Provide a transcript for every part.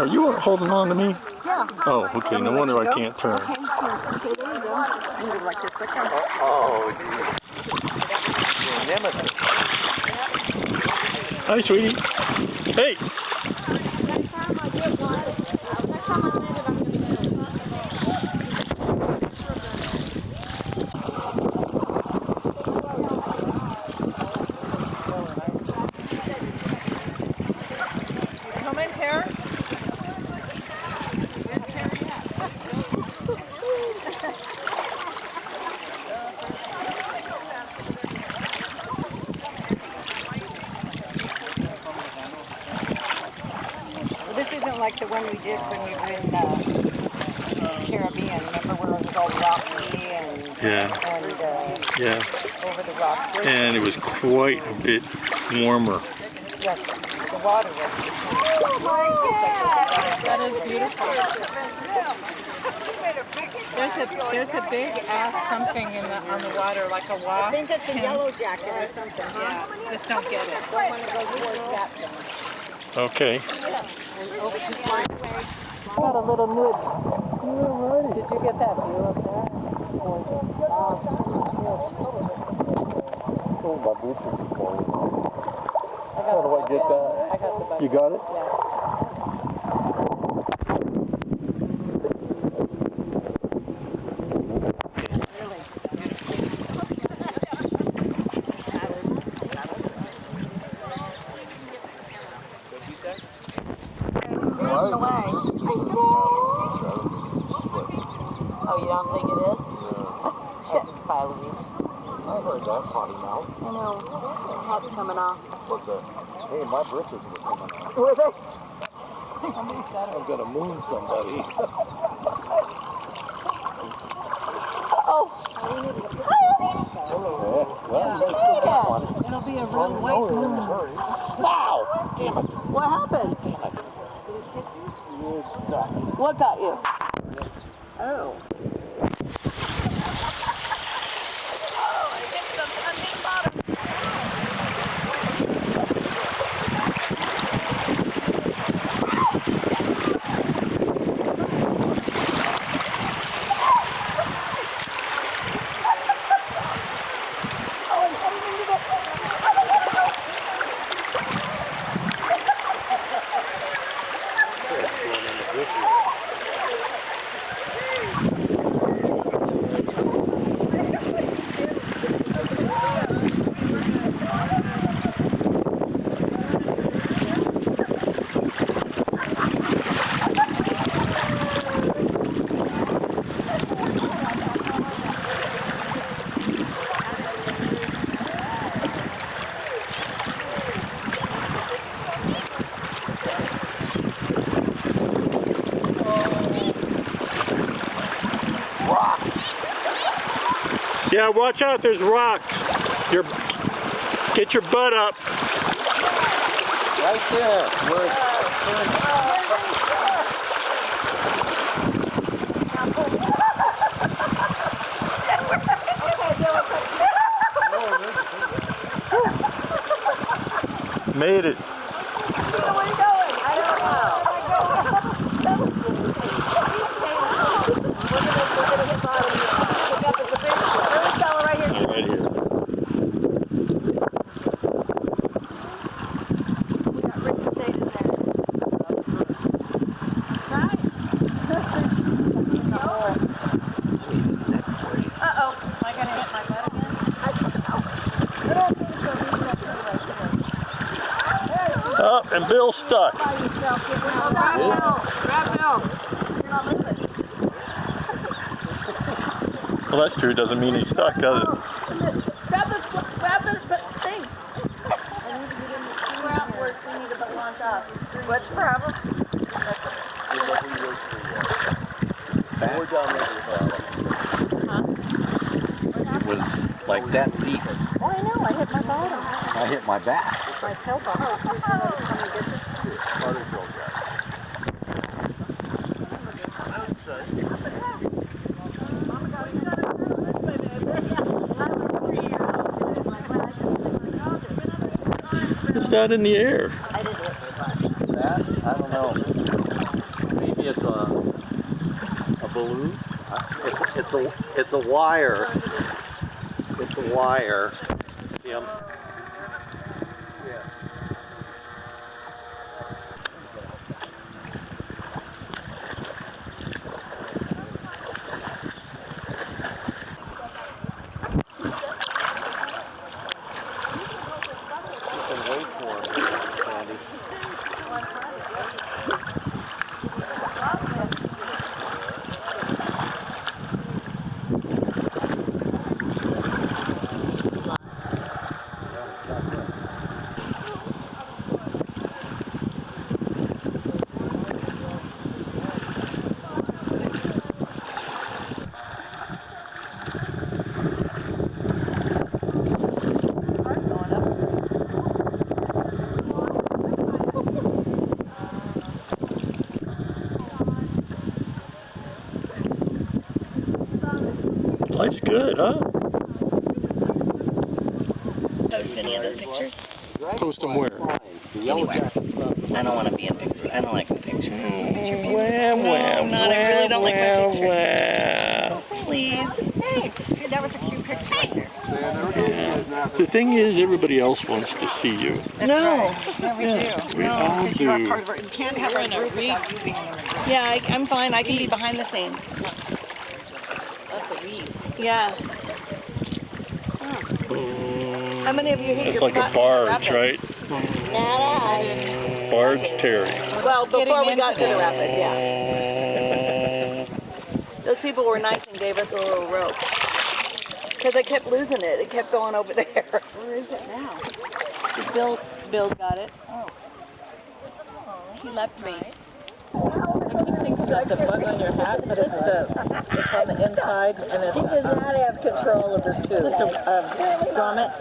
Are you holding on to me? Yeah. Oh, okay. No wonder I can't turn. Okay, here. Okay, there you go. Move it like this. Okay. Oh, geez. Nemesis. Hi, sweetie. Hey. Next time I get one, next time I land it, I'm going to get it. Come in, Tara. Where's Terry at? This isn't like the one we did when we were in the Caribbean. Remember where it was all rocky and Yeah. over the rocks? And it was quite a bit warmer. Yes, the water was. Oh my God! That is beautiful. There's a big ass something on the water, like a wasp. I think it's a yellow jacket or something. Yeah, just don't get it. Don't want to go towards that thing. Okay. Oh, she's flying away. Got a little nudge. Did you get that view up there? Oh, my boots are too cold. How do I get that? I got the button. You got it? Yeah. Oh, you don't think it is? Shit. Just pile of these. I heard that potty mouth. I know. Hat's coming off. What's that? Hey, my britches were coming out. Were they? I'm gonna moon somebody. Oh. It'll be a real white moon. Wow! Damn it! What happened? Damn it! What got you? Oh. Yeah, watch out, there's rocks. Get your butt up. Right there. Made it. Where are you going? I don't know. Right here. Uh-oh. Am I going to hit my butt again? I don't think so. Oh, and Bill's stuck. Grab Bill. Well, that's true. It doesn't mean he's stuck, does it? Grab this thing. We're outwards. We need to launch off. What's the problem? We're down there. It was like that deep. Oh, I know. I hit my bottom. I hit my back. My tail bottom. It's not in the air. I didn't hit my butt. That? I don't know. me it's a balloon. It's a wire. It's a wire, Tim. Yeah. You can wait for him, Sandy. Life's good, huh? Post any of those pictures? Post them where? Anywhere. I don't want to be in pictures. I don't like my picture. Well, I really don't like my picture. well. Please. Hey, see, that was a cute picture right there. The thing is, everybody else wants to see you. That's right. No, we do. We all because you are do. part of our, you can't have a group without you being in the group. Yeah, I'm fine. I can be behind the scenes. That's a weed. Yeah. How many of you hit It's your like a putt in the barge, rapids? right? Not I. Barge Terry. Well, before we got to the rapids, yeah. Those people were nice and gave us a little rope. Because I kept losing it. It kept going over there. Where is it now? Bill's got it. Oh. He left me. I keep thinking that's a bug on your hat, but it's on the inside, and it's. She does not have control of her tooth. Just a grommet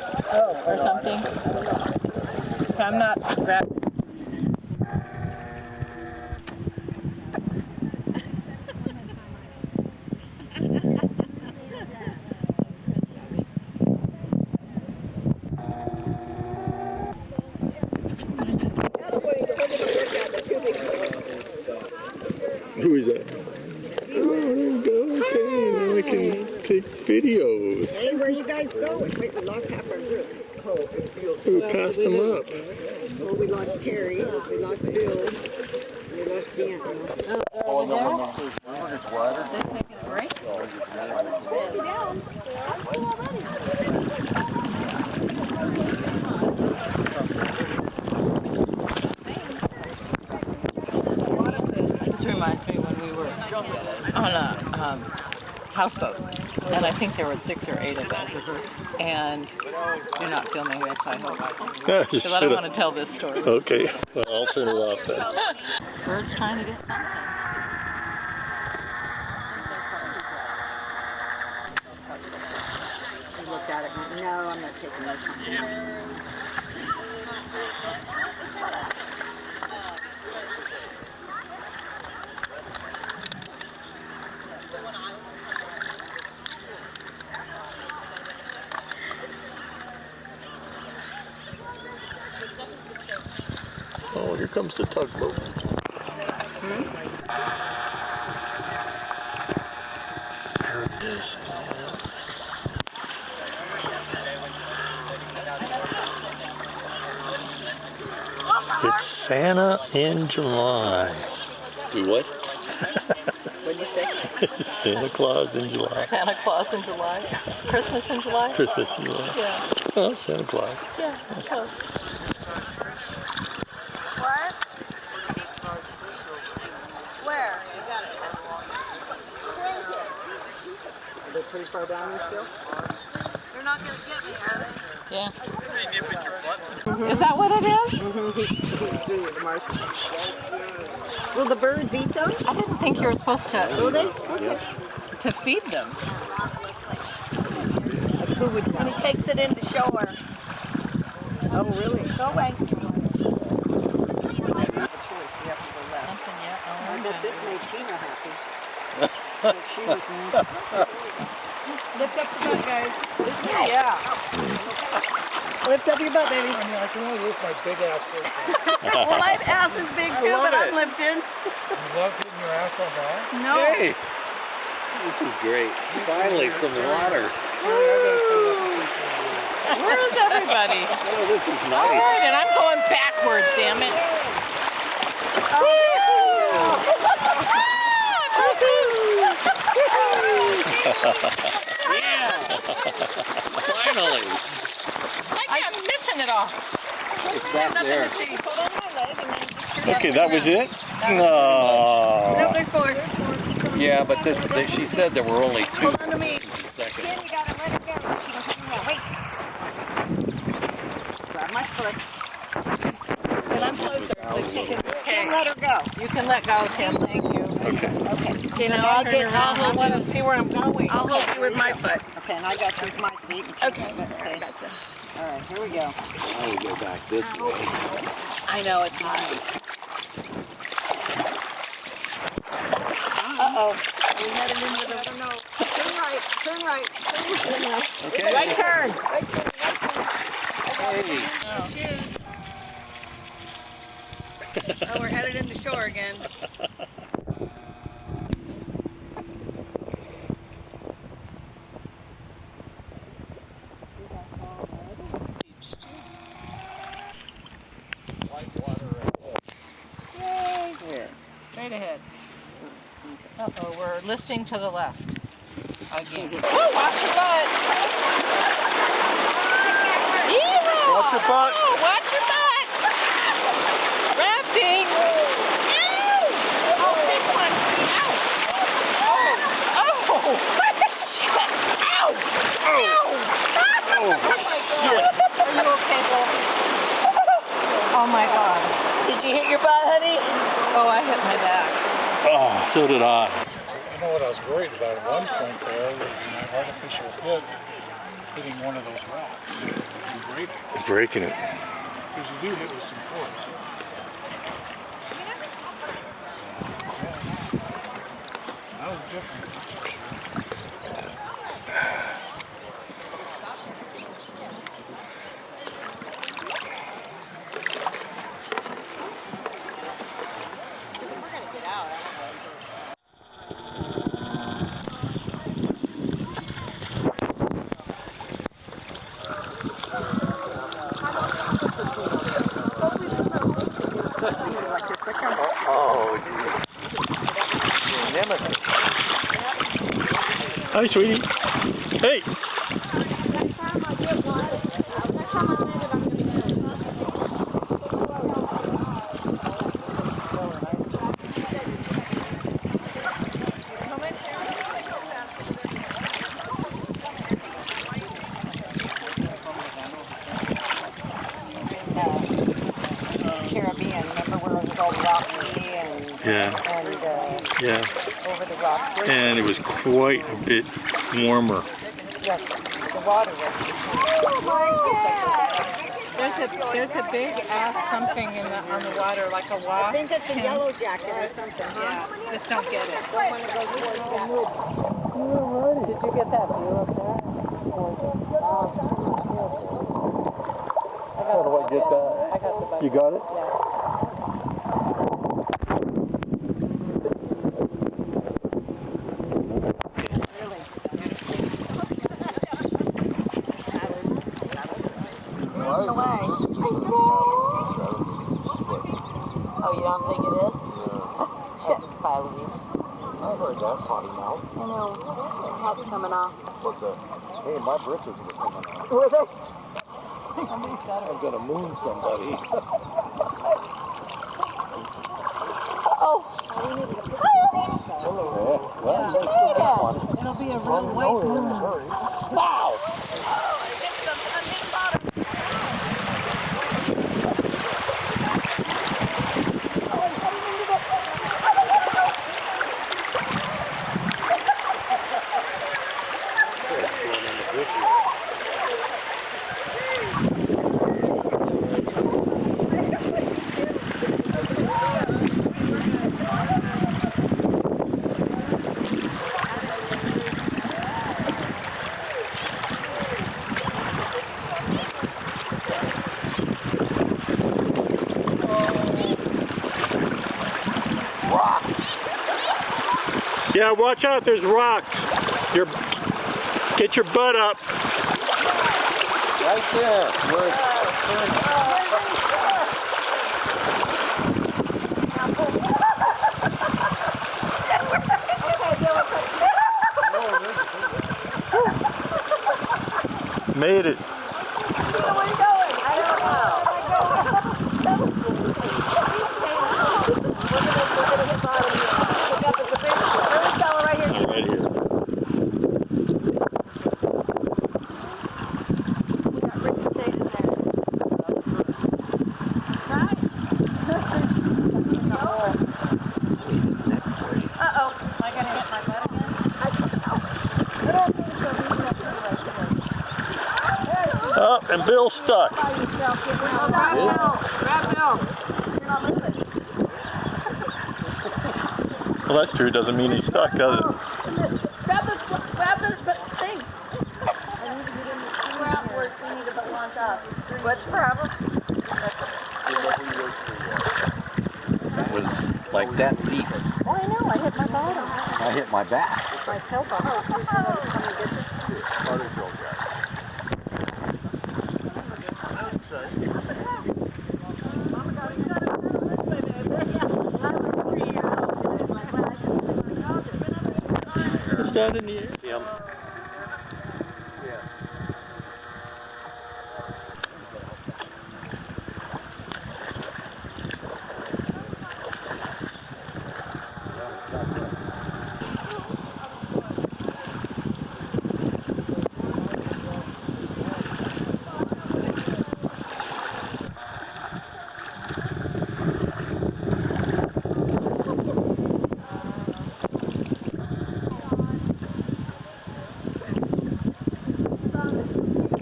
or something. I'm not grabbing. Who is that? Oh, there you go. Okay, now I can take videos. Hey, where you guys going? We lost half our group. We passed them up. Well, we lost Terry, we lost Bill, we lost Dan. Oh, no. It's water. This reminds me when we were on a houseboat, and I think there were 6 or 8 of us. And you're not filming this, I hope, because I don't want to tell this story. Okay, well, I'll turn it off then. Bird's trying to get something. We looked at it and went, no, I'm not taking this home. Oh, here comes the tugboat. There it is. It's Santa in July. Do what? What'd you say? Santa Claus in July. Santa Claus in July? Christmas in July? Christmas in July. Yeah. Oh, Santa Claus. Yeah, close. What? Where? Are they pretty far down there still? They're not going to get me, are they? Yeah. Is that what it is? Will the birds eat those? I didn't think you were supposed to Will they? Okay. to feed them. Who would And he takes it into shore. Oh, really? Go away. A choice. We have to go left. Something, yeah. I bet this made Tina happy. But she was Lift up the butt, guys. This is, yeah. Lift up your butt, baby. I mean, I can only lift my big ass so far. Well, my ass is big too, love but it. I'm lifting. I love hitting your ass all back? No. Hey! This is great. Finally, some water. Jerry, I gotta say that's officially Where is everybody? Oh, this is All nice. right, and I'm going backwards, damn it. Yeah! Finally! I'm missing it all. It's back there. Hold on my leg and then just turn Okay, up that and was around. it? No. No, there's four. Yeah, but she said there were only two. Hold on to me. Second. Ken, you gotta let it go so she can turn around. Wait. Grab my foot. And I'm closer so she can let her go. You can let go, Tim. Thank you. Okay. Okay. Okay, now I'll want to see where I'm going. I'll hold you with my foot. Okay, and I got you with my feet. Okay. Okay. Gotcha. All right, here we go. Now we go back this way. I know it's hot. Uh-oh. We're headed into the... I don't know. Turn right. Turn right. Turn right. Okay. Right turn. Right turn. Right turn. Hey. Oh, we're headed into shore again. Straight ahead. Uh-oh, we're listing to the left. Again. Woo, watch your butt. Yeehaw! Watch your butt. Oh, watch your butt. Rafting. Ow! Oh, big one. Ow. Oh. Shit. Ow. Ow. Oh, shit. Are you okay, Bill? Oh, my God. Did you hit your butt, honey? Oh, I hit my back. Oh, so did I. You know what I was worried about at one point there was my artificial hip hitting one of those rocks and breaking it. Breaking it. Because you do hit with some force. So, that was different, that's for sure. Oh, nemesis. Hi, sweetie. Hey. Next time I get one, next time I land it, I'm going to get it. Caribbean, remember where it was all rocky and Yeah. over the rocks? And it was quite a bit warmer. Yes, the water was. There's a big ass something on the water, like a wasp. I think it's a Tim. yellow jacket or something, huh? Yeah, just don't get it. Don't want to go towards that. Did you get that view up there? How do I get that? I got the button. You got it? Oh, you don't think it is? Shit. Just pile of these. I heard that potty mouth. I know. The cat's coming off. What's that? Hey, my britches were coming out. Were they? I'm gonna moon somebody. It'll be a real white moon. Wow! Yeah, watch out, there's rocks. Get your butt up. Right there. Made it. Right here. Oh, and Bill's stuck. Well, that's true. It doesn't mean he's stuck, does it? Grab the thing. What's the problem? That was like that deep. Oh, I know. I hit my bottom. I hit my back. My tail bottom. It's down in the air. Tim.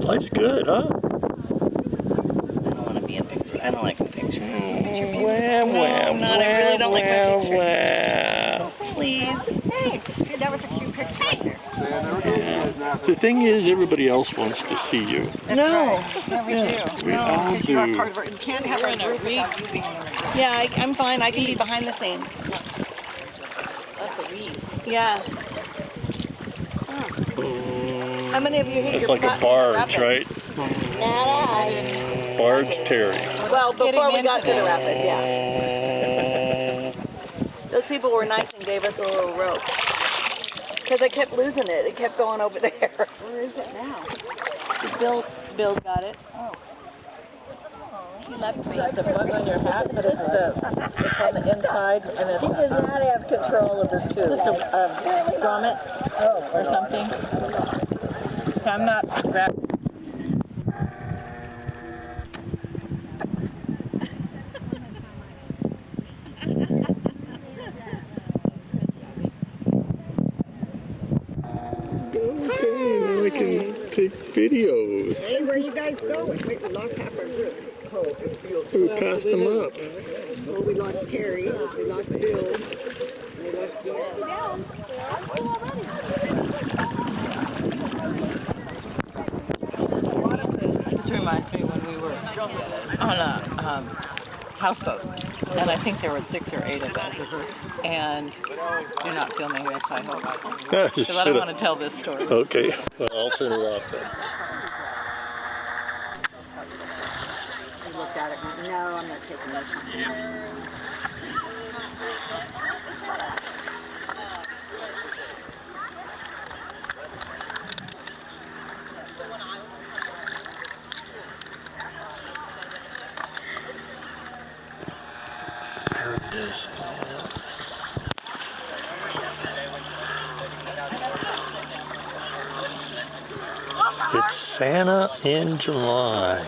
Life's good, huh? I don't want to be a picture. I don't like the picture. Wow, I really don't like my picture. wow. Please. Hey, see, that was a cute picture right there. The thing is, everybody else wants to see you. That's right. No, we do. We all because you are do. part of it. You can't have a group without you being in a group. Yeah, I'm fine. I can be behind the scenes. That's a weed. Yeah. How many of you hit It's your like a butt in the barge, rapids? right? Barge Terry. Well, before we got to the rapids, yeah. Those people were nice and gave us a little rope. Because I kept losing it. It kept going over there. Where is it now? Bill's got it. He left me. It's a bug on your hat, but it's on the inside, and it's. She does not have control of her tooth. Just a grommet or something. I'm not grabbing. Okay, now I can take videos. Hey, where you guys going? We lost half our group. We passed them up. Well, we lost Terry. We lost Bill. We lost Jan. This reminds me when we were on a houseboat, and I think there were 6 or 8 of us. And you're not filming this, I hope, because I don't want to tell this story. Okay, well, I'll turn it off then. We looked at it and went, no, I'm not taking this one. There it is. It's Santa in July.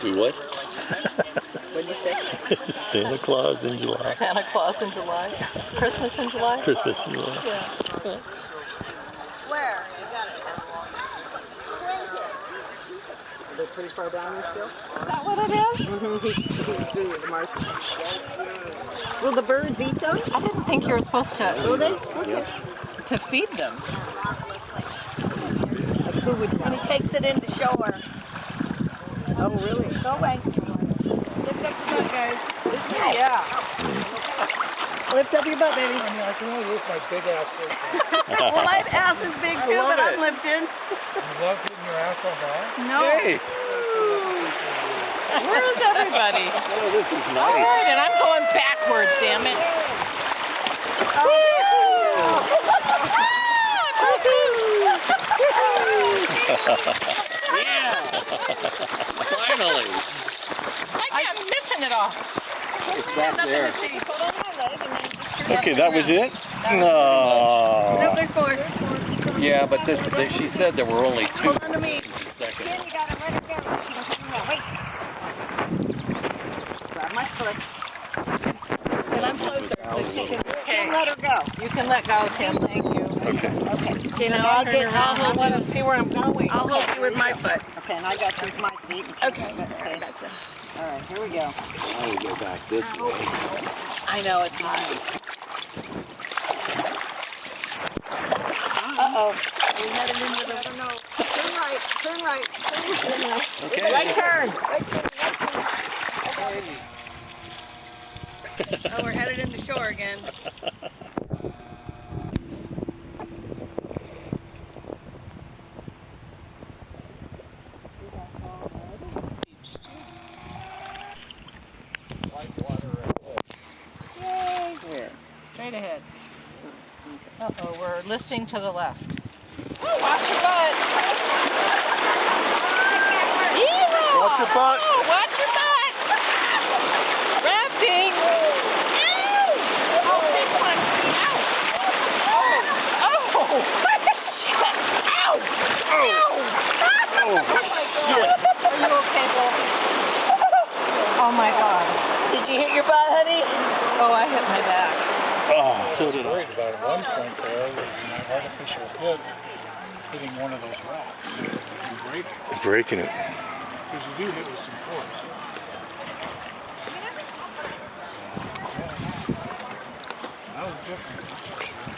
Do what? What did you say? Santa Claus in July. Santa Claus in July? Christmas in July? Christmas in July. Yeah. Where? They're pretty far down there still? Is that what it is? He's doing the marshmallows. Will the birds eat those? I didn't think you were supposed to Will they? Okay. to feed them. Who would know? He takes it into shore. Oh, really? Go away. Lift up the boat, guys. This is, yeah. Lift up your butt, baby. I mean, I can only lift my big ass so far. Well, my ass is big too, love but I'm it. lifting. You love hitting your ass on balls? No. Hey, So that's officially weird. Where is everybody? oh, this is All nice. right, and I'm going backwards, damn it. Yeah. Finally. I'm missing it all. It's back there. Hold on to my leg and then just turn Okay, up that and was around. it? No. Nope, there's four. Yeah, but she said there were only 2 Hold on to me. seconds. Then you gotta let it go so she can turn around. Wait. Grab my foot. And I'm closer, so she can. Then let her go. You can let go, Tim. Thank you. Okay. You know, I'll I want to see where I'm going. I'll hold you with my foot. Okay, and I got you with my feet. Okay. Okay. Gotcha. All right, here we go. Now we go back this way. I know it's hot. Uh-oh. We headed into the... No. Turn right. Turn right. Turn right. Okay. Right turn. Oh, we're headed in the shore again. Straight ahead. Uh-oh, we're listening to the left. Oh, watch your butt. Yeehaw! Watch your butt. Oh, watch your butt. Rafting. Ow! Oh, big one. Ow. Oh. Oh. Shit. Ow. Ow. Oh, my God. Are you okay, Bill? Oh, my God. Did you hit your butt, honey? Oh, I hit my back. Oh, so What I did was I. worried about at one point there was my artificial hip hitting one of those rocks and breaking it. Breaking it. Because you do hit with some force. So, yeah. That was different, that's for sure.